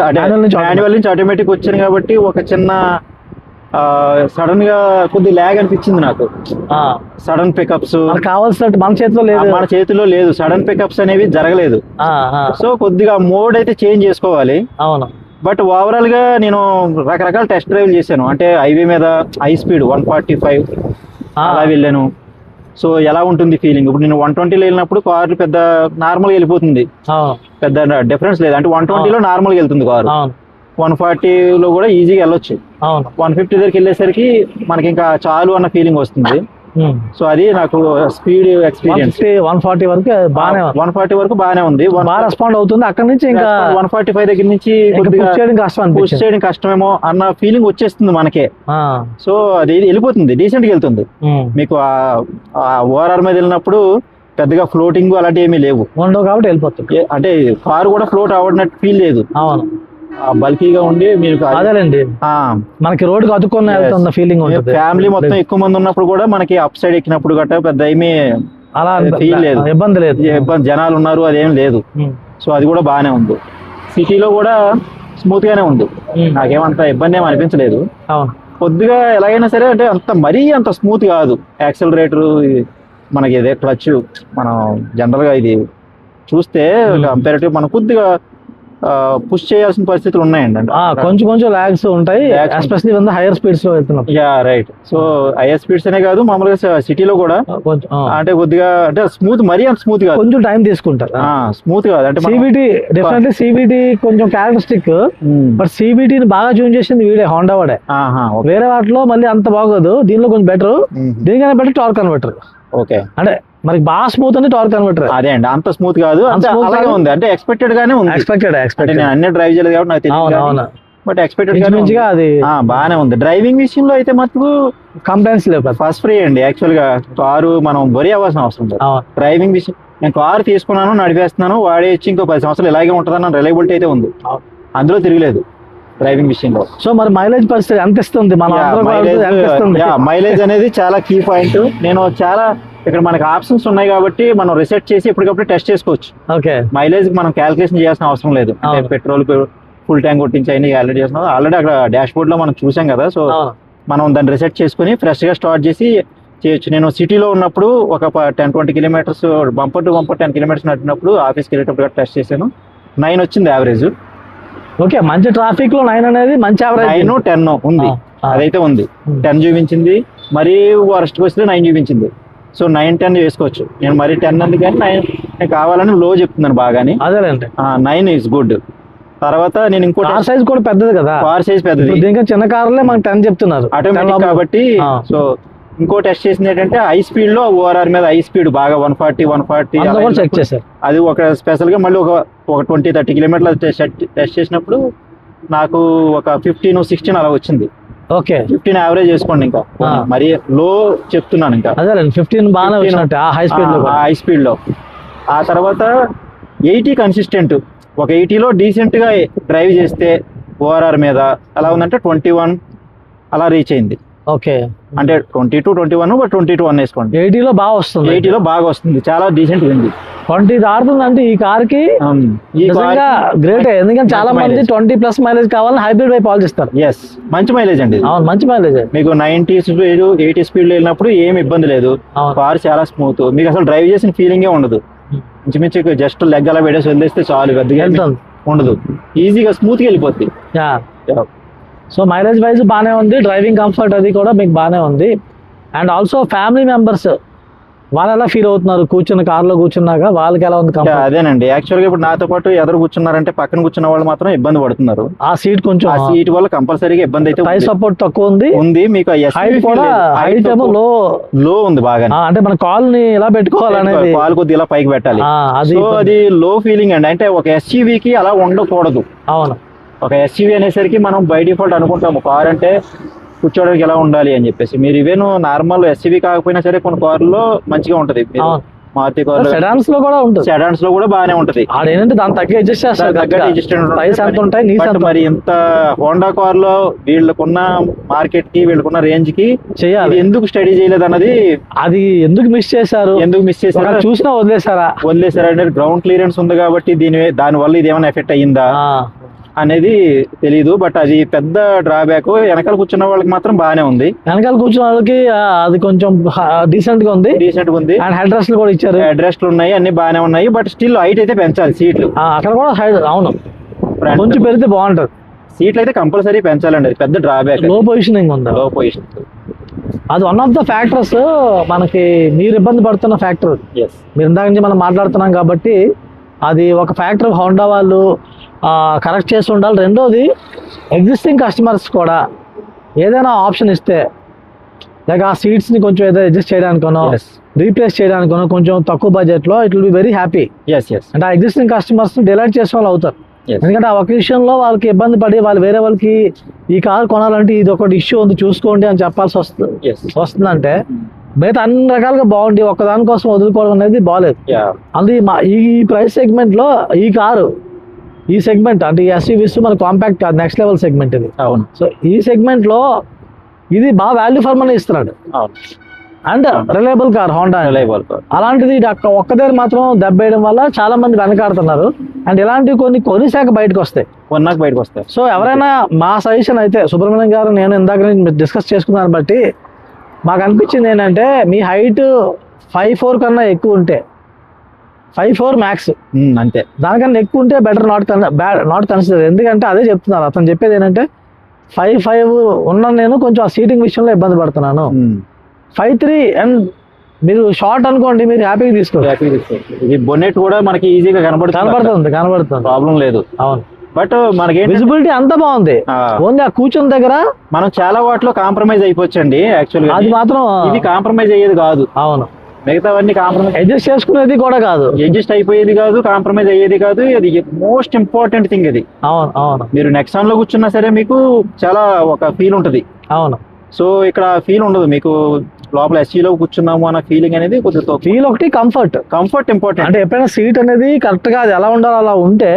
మాన్యువల్ నుంచి ఆటోమేటిక్ వచ్చాను కాబట్టి ఒక చిన్న సడన్ గా కొద్ది ల్యాగ్ అనిపించింది నాకు. సడన్ పికప్స్ కావాల్సినట్టు మన చేతిలో లేదు. సడన్ పికప్స్ అనేవి జరగలేదు. సో కొద్దిగా మోడ్ అయితే చేంజ్ చేసుకోవాలి. అవును. బట్ ఓవరాల్ గా నేను రకరకాల టెస్ట్ డ్రైవ్ చేశాను. అంటే హైవే మీద హై స్పీడ్ 145 అలా వెళ్ళాను. సో ఎలా ఉంటుంది ఫీలింగ్? ఇప్పుడు నేను 120లో వెళ్ళినప్పుడు కార్ పెద్ద నార్మల్గా వెళ్ళిపోతుంది, పెద్ద డిఫరెన్స్ లేదు. అంటే 120లో నార్మల్గా వెళ్తుంది కారు, 140లో కూడా ఈజీగా వెళ్ళొచ్చు. 150 దగ్గరికి వెళ్ళేసరికి మనకి ఇంకా చాలు అన్న ఫీలింగ్ వస్తుంది. సో అది నాకు స్పీడ్ ఎక్స్పీరియన్స్. 140 వరకు బాగానే 140 వరకు బాగానే ఉంది, బాగా రెస్పాండ్ అవుతుంది. అక్కడ నుంచి ఇంకా 145 దగ్గర నుంచి పుష్ చేయడం కష్టమేమో అన్న ఫీలింగ్ వచ్చేస్తుంది మనకే. సో అది వెళ్ళిపోతుంది, డీసెంట్ గా వెళ్తుంది. మీకు ఓఆర్ఆర్ మీద వెళ్ళినప్పుడు పెద్దగా ఫ్లోటింగ్ అలాంటివి ఏమీ లేవు కాబట్టి వెళ్ళిపోతుంది. అంటే కారు కూడా ఫ్లోట్ అవ్వనట్టు ఫీల్ లేదు. అవును. బల్కీగా ఉండి మీరు అదేలేండి మనకి రోడ్ అతుక్కున్న వెళ్తున్న ఫీలింగ్ ఉంటుంది. ఫ్యామిలీ మొత్తం ఎక్కువ మంది ఉన్నప్పుడు కూడా మనకి అప్ సైడ్ ఎక్కినప్పుడు గట్రా పెద్ద ఏమీ అలా ఫీల్ లేదు, ఇబ్బంది లేదు. జనాలు ఉన్నారు అదేం లేదు. సో అది కూడా బాగానే ఉంది. సిటీలో కూడా స్మూత్ గానే ఉంది, నాకేమంత ఇబ్బంది ఏమి అనిపించలేదు. కొద్దిగా ఎలాగైనా సరే అంటే అంత మరీ అంత స్మూత్ కాదు. యాక్సిలరేటర్ మనకి ఇదే క్లచ్ మనం జనరల్గా ఇది చూస్తే కంపారిటివ్ మనం కొద్దిగా పుష్ చేయాల్సిన పరిస్థితులు ఉన్నాయండి. అంటే కొంచెం కొంచెం లాగ్స్ ఉంటాయి, ఎస్పెషల్లీ హైయర్ స్పీడ్స్ లో వెళ్తున్నాం. Yeah right. So hire speeds అనే కాదు, మామూలుగా సిటీలో కూడా అంటే కొద్దిగా అంటే స్మూత్, మరీ అంత స్మూత్ కాదు, కొంచెం టైం తీసుకుంటారు. స్మూత్ కాదు అంటే సిబిటి డెఫినెట్లీ సిబిటి కొంచెం క్యారెక్టరిస్టిక్, బట్ సిబిటిని బాగా ట్యూన్ చేసింది వీడే, హోండా వాడే. వేరే వాటిలో మళ్ళీ అంత బాగోదు, దీనిలో కొంచెం బెటర్, దీనికన్నా బెటర్ టార్క్ కన్వర్టర్. ఓకే, అంటే మనకి బాగా స్మూత్ అంటే టార్క్ కన్వర్టర్. అదే అండి, అంత స్మూత్ కాదు, అలాగే ఉంది, అంటే ఎక్స్పెక్టెడ్ గానే ఉంది. ఎక్స్పెక్టెడ్ నేను అన్ని డ్రైవ్ చేయలేదు కాబట్టి నాకు తెలియదు, బట్ ఎక్స్పెక్టెడ్ గానే అది బాగానే ఉంది. డ్రైవింగ్ విషయంలో అయితే మటుకు కంప్లైంట్స్ లేవు, ఫస్ట్ ఫ్రీ అండి. యాక్చువల్ గా కారు మనం వరి అవ్వాల్సిన అవసరం లేదు. డ్రైవింగ్ విషయం, నేను కారు తీసుకున్నాను, నడిపేస్తున్నాను, వాడే వచ్చి ఇంకో 10 సంవత్సరాలు ఇలాగే ఉంటుందన్న రిలయబిలిటీ అయితే ఉంది, అందులో తిరగలేదు డ్రైవింగ్ విషయంలో. సో మరి మైలేజ్ పరిస్థితి ఎంత ఇస్తుంది? మైలేజ్ అనేది చాలా కీ పాయింట్. నేను చాలా ఇక్కడ మనకి ఆప్షన్స్ ఉన్నాయి కాబట్టి మనం రీసెట్ చేసి ఎప్పటికప్పుడు టెస్ట్ చేసుకోవచ్చు. ఓకే, మైలేజ్ మనం క్యాలిక్యులేషన్ చేయాల్సిన అవసరం లేదు. అంటే పెట్రోల్ ఫుల్ ట్యాంక్ కొట్టించి అన్ని ఆల్రెడీ చేస్తున్నాం, ఆల్రెడీ అక్కడ డాష్ బోర్డ్ లో మనం చూసాం కదా. సో మనం దాన్ని రీసెట్ చేసుకుని ఫ్రెష్ గా స్టార్ట్ చేసి చేయొచ్చు. నేను సిటీలో ఉన్నప్పుడు ఒక 10-20 kilometres bumper to bumper 10 kilometres నడిపినప్పుడు ఆఫీస్కి వెళ్ళేటప్పుడు టెస్ట్ చేశాను, 9 వచ్చింది యావరేజ్. ఓకే, మంచి ట్రాఫిక్ లో 9 అనేది మంచి యావరేజ్. 9-10 ఉంది, అదైతే ఉంది. 10 చూపించింది, మరీ వరస్ట్కి వస్తే 9 చూపించింది. సో 9-10 చేసుకోవచ్చు. నేను మరి 10 అంది కానీ 9 నేను కావాలని లో చెప్తున్నాను బాగాని. అదేనండి, 9 ఈజ్ గుడ్. తర్వాత నేను ఇంకో కార్ సైజ్ కూడా పెద్దది కదా, కార్ సైజ్ పెద్దది, దీనికి చిన్న కార్లే మనకి 10 చెప్తున్నారు ఆటోమేటిక్ కాబట్టి. సో ఇంకో టెస్ట్ చేసింది ఏంటంటే హై స్పీడ్ లో ఓఆర్ఆర్ మీద హై స్పీడ్ బాగా 140 చెక్ చేశారు. అది ఒక స్పెషల్ గా మళ్ళీ ఒక 20-30 కిలోమీటర్లు టెస్ట్ చేసినప్పుడు నాకు ఒక 15-16 అలా వచ్చింది. ఓకే, 15 యావరేజ్ చేసుకోండి, ఇంకా మరి లో చెప్తున్నాను. ఇంకా అదే 15 బాగానే వచ్చినట్టు హై స్పీడ్ లో. ఆ తర్వాత 80 కన్సిస్టెంట్, ఒక 80లో డీసెంట్ గా డ్రైవ్ చేస్తే ఓఆర్ఆర్ మీద ఎలా ఉందంటే 21 అలా రీచ్ అయింది. ఓకే, అంటే 22-21 బట్ 22 వేసుకోండి. 80లో బాగా వస్తుంది, 80లో బాగా వస్తుంది, చాలా డీసెంట్ ఉంది. 20 దాడుతుంది అంటే ఈ కార్ కి గ్రేట్, ఎందుకంటే చాలా మంది 20+ మైలేజ్ కావాలని హైబ్రిడ్ వైపు ఆలోచిస్తారు. ఎస్, మంచి మైలేజ్ అండి. అవును, మంచి మైలేజ్. మీకు 90 స్పీడ్ 80 స్పీడ్ లో వెళ్ళినప్పుడు ఏమి ఇబ్బంది లేదు, కార్ చాలా స్మూత్, మీకు అసలు డ్రైవ్ చేసిన ఫీలింగే ఉండదు. ఇంచుమించు జస్ట్ లెగ్ అలా పెట్టేసి వదిలేస్తే చాలు, పెద్దగా ఉండదు, ఈజీగా స్మూత్ గా వెళ్ళిపోద్ది. సో మైలేజ్ వైజ్ బాగానే ఉంది, డ్రైవింగ్ కంఫర్ట్ అది కూడా మీకు బాగానే ఉంది. అండ్ ఆల్సో ఫ్యామిలీ మెంబర్స్ వాళ్ళు ఎలా ఫీల్ అవుతున్నారు కూర్చున్న కార్లో కూర్చున్నాక, వాళ్ళకి ఎలా ఉంది? అదేనండి, యాక్చువల్గా ఇప్పుడు నాతో పాటు ఎదురు కూర్చున్నారంటే పక్కన కూర్చున్న వాళ్ళు మాత్రం ఇబ్బంది పడుతున్నారు. ఆ సీట్ కొంచెం, ఆ సీట్ వల్ల కంపల్సరీగా ఇబ్బంది అయితే టై సపోర్ట్ తక్కువ ఉంది. మీకు హైట్ కూడా హైట్ ఏమో లో ఉంది బాగా, అంటే మన కాల్ ని ఎలా పెట్టుకోవాలనేది, కాల్ కొద్దిగా ఇలా పైకి పెట్టాలి. సో అది లో ఫీలింగ్ అండి, అంటే ఒక ఎస్యూవీకి అలా ఉండకూడదు. అవును, ఒక ఎస్యూవీ అనేసరికి మనం బై డిఫాల్ట్ అనుకుంటాము కార్ అంటే కూర్చోడానికి ఎలా ఉండాలి అని చెప్పేసి. మీరు ఇవేను నార్మల్ ఎస్యూవీ కాకపోయినా సరే కొన్ని కార్లో మంచిగా ఉంటది. మారుతి కార్ సెడాన్స్ లో కూడా ఉంటుంది, సెడాన్స్ లో కూడా బాగానే ఉంటది. అదేంటంటే దాని తగ్గ అడ్జస్ట్ చేస్తారు. మరి ఇంత హోండా కార్ లో వీళ్ళకున్న మార్కెట్ కి వీళ్ళకున్న రేంజ్ కి చేయాలి, ఎందుకు స్టడీ చేయలేదు అన్నది, అది ఎందుకు మిస్ చేశారు చూసినా వదిలేసారా అంటే గ్రౌండ్ క్లియరెన్స్ ఉంది కాబట్టి దాని వల్ల ఇది ఏమైనా ఎఫెక్ట్ అయ్యిందా అనేది తెలీదు. బట్ అది పెద్ద డ్రాబ్యాక్. వెనకాల కూర్చున్న వాళ్ళకి మాత్రం బాగానే ఉంది, వెనకాల కూర్చున్న వాళ్ళకి అది కొంచెం డీసెంట్ గా ఉంది. అండ్ హెడ్ రెస్ట్లు కూడా ఇచ్చారు, హెడ్ రెస్ట్లు ఉన్నాయి, అన్ని బాగానే ఉన్నాయి. బట్ స్టిల్ హైట్ అయితే పెంచాలి సీట్లు, అక్కడ కూడా హైట్. అవును, కొంచెం పెరిగితే బాగుంటది. సీట్లు అయితే కంపల్సరీ పెంచాలండి, అది పెద్ద డ్రాబ్యాక్. లో పొజిషనింగ్ ఉంది, లో పొజిషన్. అది వన్ ఆఫ్ ద ఫ్యాక్టర్స్ మనకి మీరు ఇబ్బంది పడుతున్న ఫ్యాక్టర్. మీరు ఇందాక నుంచి మనం మాట్లాడుతున్నాం కాబట్టి అది ఒక ఫ్యాక్టర్ హోండా వాళ్ళు కరెక్ట్ చేసి ఉండాలి. రెండోది ఎగ్జిస్టింగ్ కస్టమర్స్ కూడా ఏదైనా ఆప్షన్ ఇస్తే, లైక్ ఆ సీట్స్ని కొంచెం ఏదో అడ్జస్ట్ చేయడానికనో రీప్లేస్ చేయడానికనో కొంచెం తక్కువ బడ్జెట్లో it will be very happy. అంటే ఆ ఎగ్జిస్టింగ్ కస్టమర్స్ డిలైట్ చేసే వాళ్ళు అవుతారు. ఎందుకంటే ఆ ఒక విషయంలో వాళ్ళకి ఇబ్బంది పడి వాళ్ళు వేరే వాళ్ళకి ఈ కార్ కొనాలంటే ఇది ఒకటి ఇష్యూ ఉంది చూసుకోండి అని చెప్పాల్సి వస్తుందంటే మిగతా అన్ని రకాలుగా బాగుండి ఒక్కదానికోసం వదులుకోవడం అనేది బాగాలేదు. అందుకే ఈ ప్రైస్ సెగ్మెంట్ లో ఈ కారు, ఈ సెగ్మెంట్ అంటే ఈ ఎస్యూవీస్ మన కాంపాక్ట్ కాదు, నెక్స్ట్ లెవెల్ సెగ్మెంట్ ఇది. అవును. సో ఈ సెగ్మెంట్ లో ఇది బాగా వాల్యూ ఫర్ మనీ ఇస్తున్నాడు. And reliable car Honda. Reliable car. అలాంటిది ఒక్క దగ్గర మాత్రం దెబ్బేయడం వల్ల చాలా మంది వెనకాడుతున్నారు. అండ్ ఇలాంటివి కొనిసాక బయటకు వస్తాయి, కొన్నాక బయటకు వస్తాయి. సో ఎవరైనా మా సజెషన్ అయితే సుబ్రహ్మణ్యం గారు నేను ఇందాక డిస్కస్ చేసుకున్నాను బట్టి మాకు అనిపించింది ఏంటంటే మీ హైట్ 5'4" కన్నా ఎక్కువ ఉంటే 5'4" మ్యాక్స్, అంతే, దానికన్నా ఎక్కువ ఉంటే బెటర్ నాట్ కన్సిడర్. ఎందుకంటే అదే చెప్తున్నారు, అతను చెప్పేది ఏంటంటే 5'5" ఉన్నాను నేను, కొంచెం ఆ సీటింగ్ విషయంలో ఇబ్బంది పడుతున్నాను. 5'3" అండ్ మీరు షార్ట్ అనుకోండి, మీరు హ్యాపీగా తీసుకోవచ్చు. ఇది బొనెట్ కూడా మనకి ఈజీగా కనబడుతుంది, ప్రాబ్లం లేదు. అవును, బట్ మనకి విజిబిలిటీ అంతా బాగుంది. ఓన్లీ ఆ కూర్చున్న దగ్గర మనం చాలా వాటిలో కాంప్రమైజ్ అయిపోవచ్చండి. యాక్చువల్గా అది మాత్రం ఇది కాంప్రమైజ్ అయ్యేది కాదు. అవును, మిగతావన్నీ కాంప్రమైజ్ అడ్జస్ట్ చేసుకునేది కూడా కాదు, అడ్జస్ట్ అయిపోయేది కాదు, కాంప్రమైజ్ అయ్యేది కాదు. అది మోస్ట్ ఇంపార్టెంట్ థింగ్ ఇది. అవును అవును, మీరు నెక్సాన్ లో కూర్చున్నా సరే మీకు చాలా ఒక ఫీల్ ఉంటది. అవును, సో ఇక్కడ ఫీల్ ఉండదు మీకు, లోపల ఎస్సీలో కూర్చున్నాము అన్న ఫీలింగ్ అనేది కొద్దిగా ఫీల్. ఒకటి కంఫర్ట్ ఇంపార్టెంట్. అంటే ఎప్పుడైనా సీట్ అనేది కరెక్ట్ గా అది ఎలా ఉండాలో అలా ఉంటే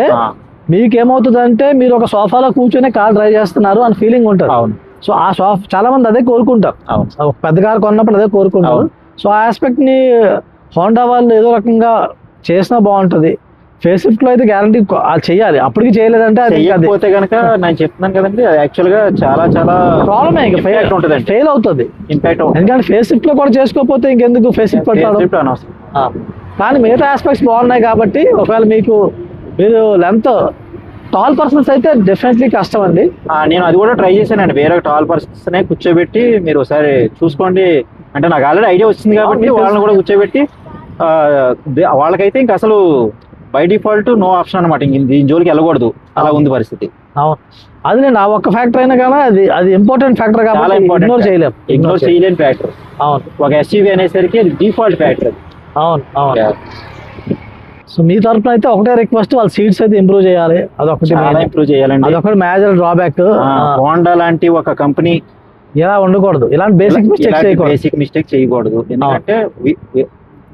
మీకేమవుతుంది అంటే మీరు ఒక సోఫాలో కూర్చొని కార్ డ్రైవ్ చేస్తున్నారు అని ఫీలింగ్ ఉంటుంది. అవును, సో ఆ చాలా మంది అదే కోరుకుంటారు. అవును, పెద్ద కార్ కొన్నప్పుడు అదే కోరుకుంటారు. సో ఆ ఆస్పెక్ట్ ని హోండా వాళ్ళు ఏదో రకంగా చేసినా బాగుంటది. ఫేస్ లిఫ్ట్ లో అయితే గ్యారంటీ చేయాలి, అప్పటికి చేయలేదంటే పోతే కనుక నేను చెప్తున్నాను కదండి, యాక్చువల్ గా చాలా ప్రాబ్లమే, ఫెయిల్ అవుతుంది ఇంపాక్ట్. ఎందుకంటే ఫేస్ లిఫ్ట్ లో కూడా చేసుకోకపోతే ఇంకెందుకు ఫేస్ లిఫ్ట్ పెట్టాడు. కానీ మిగతా ఆస్పెక్ట్స్ బాగున్నాయి కాబట్టి ఒకవేళ మీరు లెంత్ టాల్ పర్సన్స్ అయితే డెఫినెట్లీ కష్టం అండి. నేను అది కూడా ట్రై చేశానండి, వేరే టాల్ పర్సన్స్ నే కూర్చోబెట్టి మీరు ఒకసారి చూసుకోండి అంటే నాకు ఆల్రెడీ ఐడియా వచ్చింది కాబట్టి వాళ్ళని కూడా కూర్చోబెట్టి వాళ్ళకైతే ఇంక అసలు బై డిఫాల్ట్ నో ఆప్షన్ అనమాట, దీని జోలికి వెళ్ళకూడదు, అలా ఉంది పరిస్థితి. అది నేను ఆ ఒక్క ఫ్యాక్టర్ అయినా కానీ అది ఇంపార్టెంట్ ఫ్యాక్టర్ కాబట్టి ఇగ్నోర్ చేయలేని ఫ్యాక్టర్. అవును, ఒక ఎస్యూవీ అనేసరికి డిఫాల్ట్ ఫ్యాక్టర్. అవును అవును. సో మీ తరఫున అయితే ఒకటే రిక్వెస్ట్, వాళ్ళ సీట్స్ అయితే ఇంప్రూవ్ చేయాలి, అదొకటి ఇంప్రూవ్ చేయాలండి. అదొకటి మేజర్ డ్రాబ్యాక్. హోండా లాంటి ఒక కంపెనీ ఇలా ఉండకూడదు, ఇలాంటి బేసిక్ మిస్టేక్ చేయకూడదు. ఎందుకంటే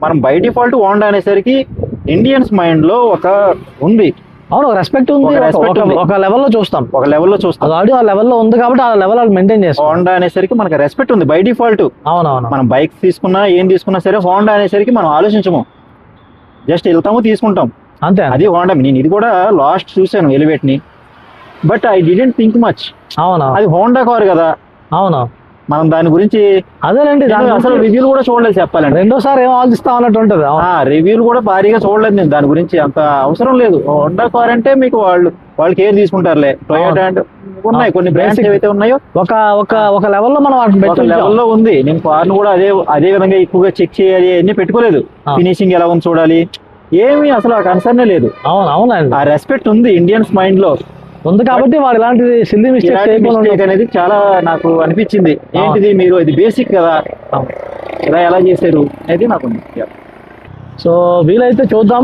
మనం బై డిఫాల్ట్ హోండా అనేసరికి ఇండియన్స్ మైండ్ లో ఒక ఉంది. అవును, రెస్పెక్ట్ ఉంది, ఒక లెవెల్లో చూస్తాం, ఆల్రెడీ ఆ లెవెల్లో ఉంది కాబట్టి ఆ లెవెల్ మెయింటైన్ చేస్తాం. హోండా అనేసరికి మనకి రెస్పెక్ట్ ఉంది బై డిఫాల్ట్. అవునవును, మనం బైక్ తీసుకున్నా ఏం తీసుకున్నా సరే హోండా అనేసరికి మనం ఆలోచించము, జస్ట్ వెళ్తాము తీసుకుంటాం అంతే. అది హోండా. నేను ఇది కూడా లాస్ట్ చూసాను ఎలివేట్ ని, but I didn't think much. అవునా, అది హోండా కార్ కదా. అవునా, మనం దాని గురించి అదేనండి అసలు రివ్యూలు కూడా చూడలేదు చెప్పాలండి. రెండోసారి ఏం ఆలోచిస్తాం అన్నట్టు ఉంటది. రివ్యూలు కూడా భారీగా చూడలేదు నేను, దాని గురించి అంత అవసరం లేదు. హోండా కార్ అంటే మీకు వాళ్ళు కేర్ తీసుకుంటారులే. టొయోటా అంటే ఉన్నాయి కొన్ని బ్రాండ్స్ ఏవైతే ఉన్నాయో ఒక లెవెల్లో మనం లెవెల్లో ఉంది. నేను కార్ ను కూడా అదే విధంగా ఎక్కువగా చెక్ చేయాలి అన్ని పెట్టుకోలేదు. ఫినిషింగ్ ఎలా ఉంది చూడాలి ఏమి అసలు ఆ కన్సర్నే లేదు. అవునండి, ఆ రెస్పెక్ట్ ఉంది ఇండియన్స్ మైండ్ లో ఉంది కాబట్టి వాడు ఇలాంటి సిల్లీ మిస్టేక్ అనేది చాలా నాకు అనిపించింది. ఏంటిది మీరు ఇది బేసిక్ కదా, ఎలా చేశారు అనేది నాకు. సో వీలైతే చూద్దాం,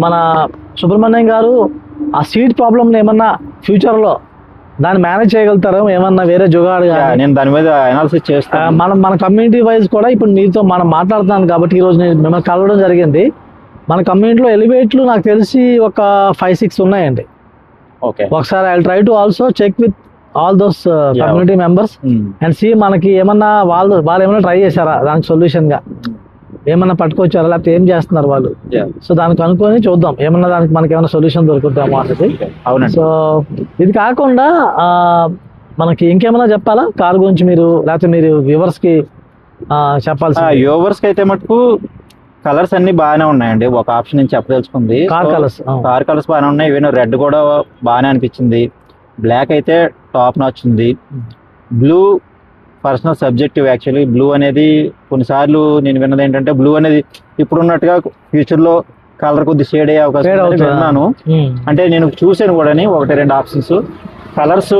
మన సుబ్రహ్మణ్యం గారు ఆ సీట్ ప్రాబ్లమ్ ఏమన్నా ఫ్యూచర్ లో దాన్ని మేనేజ్ చేయగలుగుతారు, ఏమన్నా వేరే జుగాడు. నేను దాని మీద అనాలిసిస్ చేస్తాను. మన కమ్యూనిటీ వైజ్ కూడా ఇప్పుడు మీతో మనం మాట్లాడుతున్నాను కాబట్టి ఈ రోజు నేను మిమ్మల్ని కలవడం జరిగింది. మన కమ్యూనిటీలో ఎలివేట్లు నాకు తెలిసి ఒక 5-6 ఉన్నాయండి. ఒకసారి I try to also check with all those community members and see మనకి ఏమన్నా వాళ్ళు ఏమన్నా ట్రై చేశారా దానికి సొల్యూషన్ గా, ఏమన్నా పట్టుకొచ్చారా లేకపోతే ఏం చేస్తున్నారు వాళ్ళు. సో దానికి అనుకొని చూద్దాం ఏమన్నా దానికి మనకి ఏమైనా సొల్యూషన్ దొరుకుతామో అనేది. సో ఇది కాకుండా మనకి ఇంకేమైనా చెప్పాలా కార్ గురించి మీరు, లేకపోతే మీరు వ్యూవర్స్ కి చెప్పాల్సి? వ్యూవర్స్ కి అయితే మటుకు కలర్స్ అన్ని బాగానే ఉన్నాయండి. ఒక ఆప్షన్ నేను చెప్పదలుచుకుంది, కార్ కలర్స్ బాగానే ఉన్నాయి. ఈవెన్ రెడ్ కూడా బాగానే అనిపించింది. బ్లాక్ అయితే టాప్ నాచ్ ఉంది. Blue personal subjective, actually blue అనేది కొన్నిసార్లు నేను విన్నది ఏంటంటే బ్లూ అనేది ఇప్పుడున్నట్టుగా ఫ్యూచర్ లో కలర్ కొద్ది షేడ్ అయ్యే అవకాశం విన్నాను. అంటే నేను చూసాను కూడా 1-2 ఆప్షన్స్ కలర్స్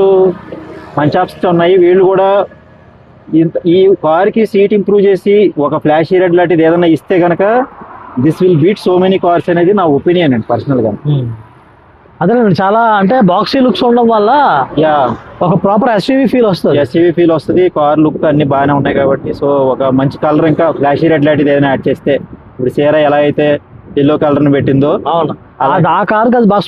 మంచి ఆప్షన్స్ ఉన్నాయి. వీళ్ళు కూడా ఈ కార్ కి సీట్ ఇంప్రూవ్ చేసి ఒక ఫ్లాషీ రెడ్ లాంటిది ఏదైనా ఇస్తే గనక this will beat so many cars అనేది నా ఒపీనియన్ అండి పర్సనల్ గా. అదే చాలా అంటే బాక్సీ లుక్స్ ఉండడం వల్ల ఒక ప్రాపర్ ఎస్యూవీ ఫీల్ వస్తుంది. కార్ లుక్ అన్ని బాగానే ఉన్నాయి కాబట్టి. సో ఒక మంచి కలర్ ఇంకా ఫ్లాషీ రెడ్ లాంటిది ఏదైనా యాడ్ చేస్తే, ఇప్పుడు సేరా ఎలా అయితే ఎల్లో కలర్ ని పెట్టిందో ఆ కార్కి అది బాగా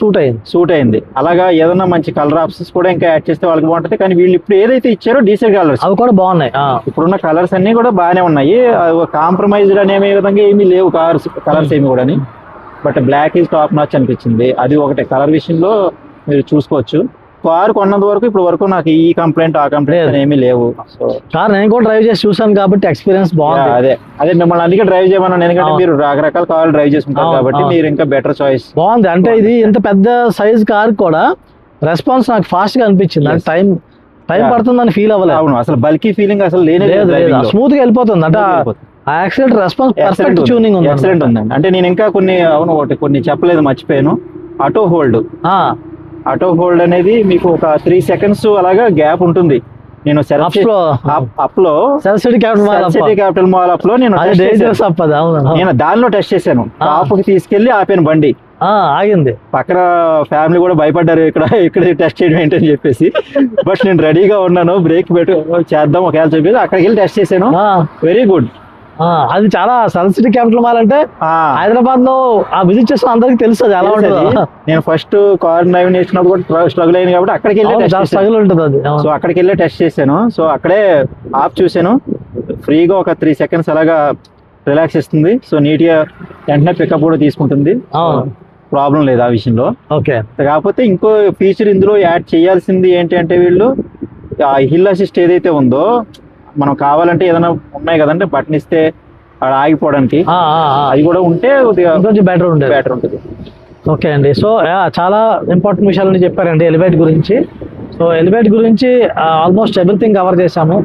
సూట్ అయింది. అలాగా ఏదైనా మంచి కలర్ ఆప్షన్స్ కూడా ఇంకా యాడ్ చేస్తే వాళ్ళకి బాగుంటది. కానీ వీళ్ళు ఇప్పుడు ఏదైతే ఇచ్చారో డీసెంట్ కలర్స్ అవి కూడా బాగున్నాయి. ఇప్పుడున్న కలర్స్ అన్ని కూడా బాగానే ఉన్నాయి. కాంప్రమైజ్డ్ అనే విధంగా ఏమీ లేవు కలర్స్ ఏమి కూడా. But black is top notch అనిపించింది. అది ఒకటే కలర్ విషయంలో మీరు చూసుకోవచ్చు. కారు కొన్నంత వరకు ఇప్పుడు వరకు నాకు ఈ కంప్లైంట్ ఆ కంప్లైంట్ ఏమీ లేవు. సో కార్ నేను కూడా డ్రైవ్ చేసి చూసాను కాబట్టి ఎక్స్పీరియన్స్ బాగుంది. అదే మిమ్మల్ని అందుకే డ్రైవ్ చేయమన్నాను, ఎందుకంటే మీరు రకరకాల కార్లు డ్రైవ్ చేసుకుంటారు కాబట్టి మీరు ఇంకా బెటర్ చాయిస్. బాగుంది. అంటే ఇది ఇంత పెద్ద సైజ్ కార్ కూడా రెస్పాన్స్ నాకు ఫాస్ట్ గా అనిపించింది. అంటే టైం పడుతుందని ఫీల్ అవ్వలేదు. అవును, అసలు బల్కీ ఫీలింగ్ అసలు లేదు, స్మూత్ గా వెళ్ళిపోతుంది. అంటే ఆ యాక్సిడెంట్ రెస్పాన్స్ పర్ఫెక్ట్ ట్యూనింగ్ ఉంది, ఎక్సలెంట్ ఉందండి. అంటే నేను ఇంకా కొన్ని చెప్పలేదు, మర్చిపోయాను. ఆటో హోల్డ్ అనేది మీకు ఒక 3 seconds అలాగా గ్యాప్ ఉంటుంది. నేను క్యాపిటల్ మాల్ అప్ లో నేను దానిలో టెస్ట్ చేశాను. టాప్కి తీసుకెళ్లి ఆపాను బండి, ఆగింది. పక్కన ఫ్యామిలీ కూడా భయపడ్డారు, ఇక్కడ టెస్ట్ చేయడం ఏంటని చెప్పేసి. బట్ నేను రెడీగా ఉన్నాను, బ్రేక్ చేద్దాం ఒకవేళ చెప్పేసి అక్కడికి వెళ్ళి టెస్ట్ చేశాను. Very good. అది చాలా సన్ సిటీ క్యాపిటల్ మాల్ అంటే హైదరాబాద్ లో విజిట్ చేసిన అందరికి తెలుసు అది ఎలా ఉంటుంది. నేను ఫస్ట్ కార్ డ్రైవ్ నేర్చుకున్నప్పుడు కూడా స్ట్రగుల్ అయింది కాబట్టి అక్కడికి వెళ్ళి స్ట్రగుల్ ఉంటుంది అది. సో అక్కడికి వెళ్ళి టెస్ట్ చేశాను. సో అక్కడే ఆప్ చూశాను, ఫ్రీగా ఒక 3 seconds అలాగా రిలాక్స్ ఇస్తుంది. సో నీట్ గా వెంటనే పికప్ కూడా తీసుకుంటుంది, ప్రాబ్లం లేదు ఆ విషయంలో. ఓకే. కాకపోతే ఇంకో ఫీచర్ ఇందులో యాడ్ చేయాల్సింది ఏంటి అంటే, వీళ్ళు ఆ హిల్ అసిస్ట్ ఏదైతే ఉందో, మనం కావాలంటే ఏదైనా ఉన్నాయి కదంటే బటన్ ఇస్తే ఆగిపోవడానికి, అది కూడా ఉంటే కొంచెం బెటర్ ఉంటుంది. ఓకే అండి. సో చాలా ఇంపార్టెంట్ విషయాలని చెప్పారండి ఎలివేట్ గురించి. సో ఎలివేట్ గురించి ఆల్మోస్ట్ ఎవ్రీథింగ్ కవర్ చేశాము.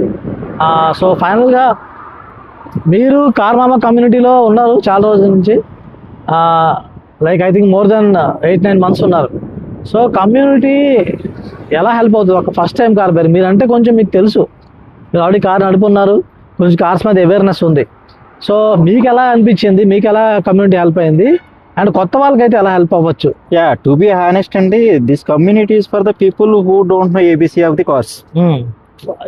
సో ఫైనల్గా మీరు కార్ మామా కమ్యూనిటీలో ఉన్నారు చాలా రోజుల నుంచి, like I think more than 8-9 months ఉన్నారు. సో కమ్యూనిటీ ఎలా హెల్ప్ అవుతుంది? ఒక ఫస్ట్ టైం కార్ బయర్ మీరంటే కొంచెం మీకు తెలుసు, మీరు ఆల్రెడీ కార్ నడుపున్నారు, కొంచెం కార్స్ మీద అవేర్నెస్ ఉంది. సో మీకు ఎలా అనిపించింది, మీకు ఎలా కమ్యూనిటీ హెల్ప్ అయింది, అండ్ కొత్త వాళ్ళకైతే ఎలా హెల్ప్ అవ్వచ్చు? టు బి హానెస్ట్ అండి, this community is for the people who don't know ABC of the cars.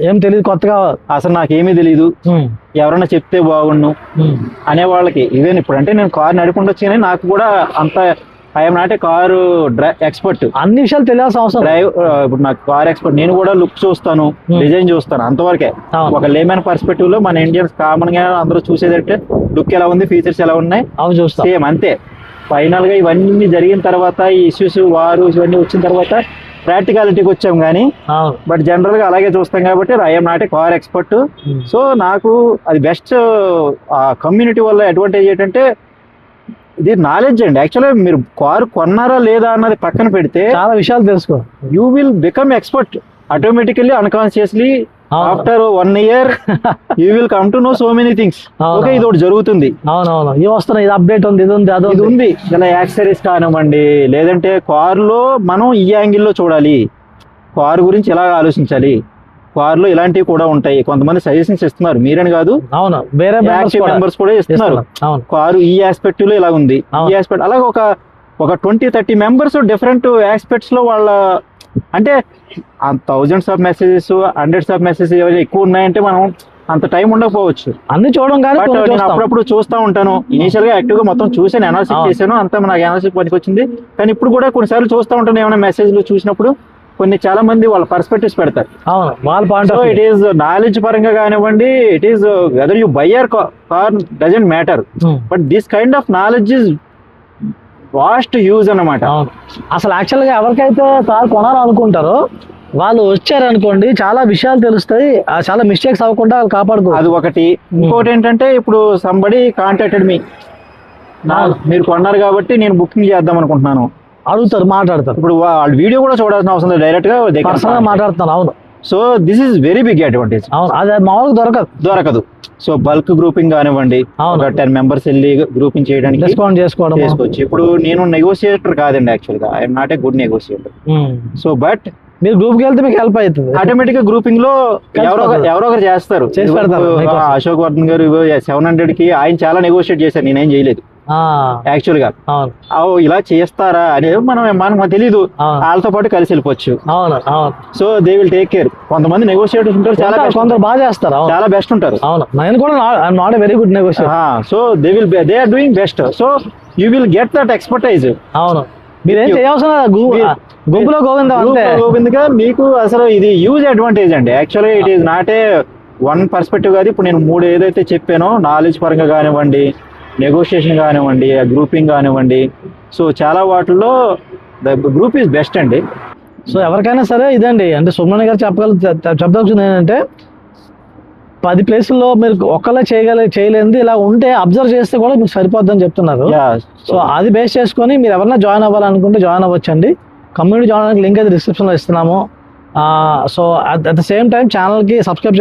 ఏం తెలియదు, కొత్తగా అసలు నాకేమీ తెలీదు, ఎవరైనా చెప్తే బాగుండు అనే వాళ్ళకి. ఈవెన్ ఇప్పుడు అంటే నేను కార్ నడుపుకుంటొచ్చు, కానీ నాకు కూడా అంత I'm not a car expert. అన్ని విషయాలు తెలియాల్సిన అవసరం. ఇప్పుడు నాకు కార్ ఎక్స్పర్ట్, నేను కూడా లుక్ చూస్తాను, డిజైన్ చూస్తాను, అంతవరకే. ఒక లేమన్ పర్స్పెక్టివ్ లో మన ఇండియన్స్ కామన్ గా అందరూ చూసేదంటే లుక్ ఎలా ఉంది, ఫీచర్స్ ఎలా ఉన్నాయి, అవి చూస్తాం, సేమ్ అంతే. ఫైనల్ గా ఇవన్నీ జరిగిన తర్వాత, ఈ ఇష్యూస్ ఇవన్నీ వచ్చిన తర్వాత ప్రాక్టికాలిటీకి వచ్చాం కానీ, బట్ జనరల్ గా అలాగే చూస్తాం కాబట్టి I'm not a car expert. So నాకు అది బెస్ట్. కమ్యూనిటీ వల్ల అడ్వాంటేజ్ ఏంటంటే ఇది నాలెడ్జ్ అండి. యాక్చువల్గా మీరు కారు కొన్నారా లేదా అన్నది పక్కన పెడితే చాలా విషయాలు తెలుసుకో, you will become expert automatically, unconsciously. After 1 year you will come to no so many things. Okay, ఇది ఒకటి జరుగుతుంది, అవునవును, ఇవి వస్తున్నాయి, ఇది అప్డేట్ ఉంది, ఇది ఉంది, అది ఉంది. ఇలా యాక్సెసరీస్ కానివ్వండి, లేదంటే కారులో మనం ఈ యాంగిల్లో చూడాలి, కారు గురించి ఎలా ఆలోచించాలి, కారులో ఇలాంటివి కూడా ఉంటాయి. కొంతమంది సజెషన్స్ ఇస్తున్నారు, మీరని కాదు, అవును, వేరే మెంబర్స్ కూడా ఇస్తున్నారు. కారు ఈ ఆస్పెక్ట్ లో ఇలా ఉంది, ఈ ఆస్పెక్ట్, అలాగే ఒక 20-30 members డిఫరెంట్ ఆస్పెక్ట్స్ లో వాళ్ళ, అంటే thousands of messages, hundreds of messages ఎక్కువ ఉన్నాయంటే మనం అంత టైం ఉండకపోవచ్చు అన్ని చూడడం. కానీ నేను అప్పుడప్పుడు చూస్తూ ఉంటాను. ఇనీషియల్ గా యాక్టివ్ గా మొత్తం చూసాను, అనాలిసిస్ చేశాను, అంతా నాకు అనాలిసిస్ పనికి వచ్చింది. కానీ ఇప్పుడు కూడా కొన్నిసార్లు చూస్తూ ఉంటాను, ఏమైనా మెసేజ్లు చూసినప్పుడు చాలా మంది వాళ్ళ పర్స్పెక్టివ్స్ పెడతారు. సో ఇట్ ఈస్ నాలెడ్జ్ పరంగా కానివ్వండి, it is whether you buy your car doesn't matter, but this kind of knowledge is vast use అన్నమాట. అసలు యాక్చువల్ గా ఎవరికైతే కార్ కొనాలనుకుంటారో వాళ్ళు వచ్చారనుకోండి, చాలా విషయాలు తెలుస్తాయి, చాలా మిస్టేక్స్ అవ్వకుండా వాళ్ళు కాపాడుకో. అది ఒకటి. ఇంకోటి ఏంటంటే, ఇప్పుడు సంబడి కాంటాక్టెడ్ మీ, మీరు కొన్నారు కాబట్టి నేను బుకింగ్ చేద్దాం అనుకుంటున్నాను, అడుగుతారు, మాట్లాడతారు. ఇప్పుడు వాళ్ళు వీడియో కూడా చూడాల్సిన అవసరం లేదు, డైరెక్ట్ గా పర్సనల్ గా మాట్లాడుతాను. అవును. So this is very big advantage. అవును, అది మామూలుగా దొరకదు. సో బల్క్ గ్రూపింగ్ కానివ్వండి, ఒక 10 members వెళ్ళి గ్రూపింగ్ చేయడానికి డిస్కౌంట్ చేసుకోవచ్చు. ఇప్పుడు నేను నెగోషియేటర్ కాదండి, యాక్చువల్ గా I'm not a good negotiator. So but మీరు గ్రూప్ కి వెళ్తే మీకు హెల్ప్ అవుతుంది. ఆటోమేటిక్ గా గ్రూపింగ్ లో ఎవరో ఒకరు చేస్తారు. అశోక్ వర్ధన్ గారు 700 కి ఆయన చాలా నెగోషియేట్ చేశారు, నేనేం చేయలేదు. యాక్చువల్ గా అవును ఇలా చేస్తారా అనేది మనకు తెలీదు. అవును. వాళ్ళతో పాటు కలిసి వెళ్ళిపోవచ్చు. అవును అవును so they will take care. కొంతమంది నెగోషియేటర్స్ ఉంటారు, చాలా best కొందరు బాగా చేస్తారు. అవును చాలా బెస్ట్ ఉంటారు. అవును నేను కూడా not a very good negotiator. So they are doing best. So you will get that expertise. అవును మీరేం చేయవలసిన గుంపులో గోవిందం అంతే. గోవింద్గా మీకు అసలు ఇది యూజ్ అడ్వాంటేజ్ అండి. యాక్చువల్గా it is not a one perspective కాదు. ఇప్పుడు నేను 3 ఏదైతే చెప్పానో, నాలెడ్జ్ పరంగా కానివ్వండి, నెగోషియేషన్ కానివ్వండి, గ్రూపింగ్ కానివ్వండి, సో చాలా వాటిల్లో ద గ్రూప్ ఈజ్ బెస్ట్ అండి. సో ఎవరికైనా సరే ఇదండి, అంటే సుబ్రహ్మణ్య గారు చెప్పదలుచుకుంది ఏంటంటే 10 ప్లేసుల్లో మీరు ఒక్కళ్ళే చేయలేనిది ఇలా ఉంటే అబ్జర్వ్ చేస్తే కూడా మీకు సరిపోద్దని చెప్తున్నారు. సో అది బేస్ చేసుకొని మీరు ఎవరైనా జాయిన్ అవ్వాలనుకుంటే జాయిన్ అవ్వచ్చండి. కమ్యూనిటీ జాయిన్ అవ్వడానికి లింక్ అయితే డిస్క్రిప్షన్లో ఇస్తున్నాము. So at the same time ఛానల్కి సబ్స్క్రైబ్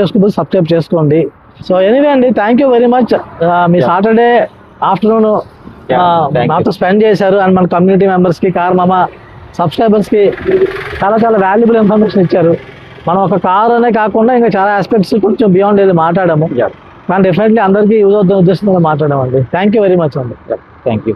చేసుకోండి. సో ఎనీవే అండి, thank you very much. Me Saturday afternoon నాతో స్పెండ్ చేశారు. అండ్ మన కమ్యూనిటీ మెంబర్స్కి, కార్ మామ సబ్స్క్రైబర్స్కి చాలా చాలా వాల్యుబుల్ ఇన్ఫర్మేషన్ ఇచ్చారు. మనం ఒక కార్ అనే కాకుండా ఇంకా చాలా ఆస్పెక్ట్స్ కొంచెం బియాండ్ ఇది మాట్లాడాము. కానీ డెఫినెట్లీ అందరికీ యూజ్ అవుతున్న ఉద్దేశంతో మాట్లాడామండి. థ్యాంక్ యూ వెరీ మచ్ అండి. Thank you.